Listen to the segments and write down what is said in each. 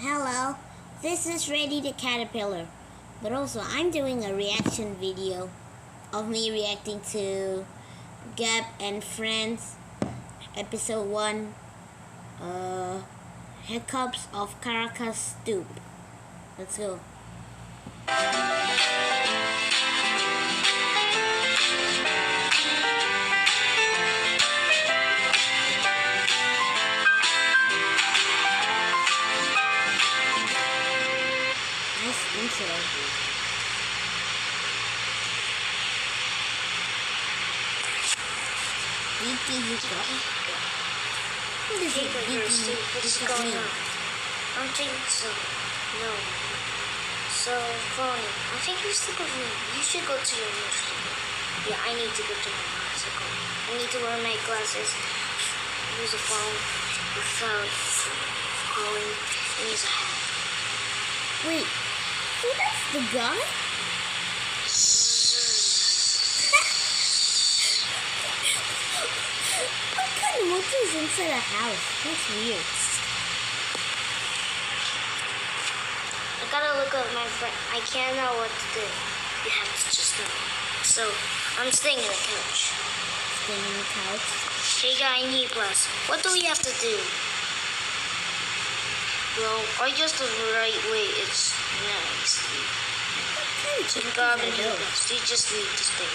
Hello, this is Ready the Caterpillar, but also I'm doing a reaction video of me reacting to Gab and Friends episode 1, Hiccups of Caracas Stoop. Let's go. Nice intro. Geeky Hiccup. Who is it? Geeky Hiccup me? I don't think so. No. So, Chloe, I think you stick with me. You should go to your motorcycle. Yeah, I need to go to my motorcycle. I need to wear my glasses, use a phone without calling, and use a hat. Wait, so that's the guy? What kind of motor is inside a house? That's weird. I gotta look up my friend. I can't know what to do. You have to just know. So, I'm staying on the couch. Staying on the couch. Hey guy, I need glass. What do we have to do? Well, I just the right way. It's nice. What You kind of gotta chicken need are those? glass. You just need to stay.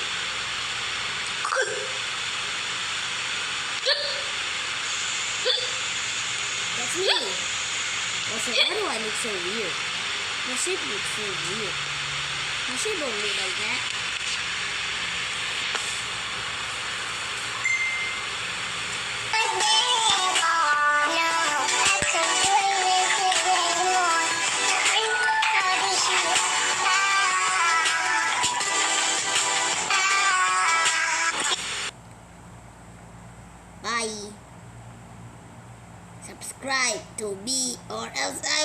That's me. Also, why do I look so weird? My shape looks so weird. My shape don't look like that. Bye. Subscribe to me or else I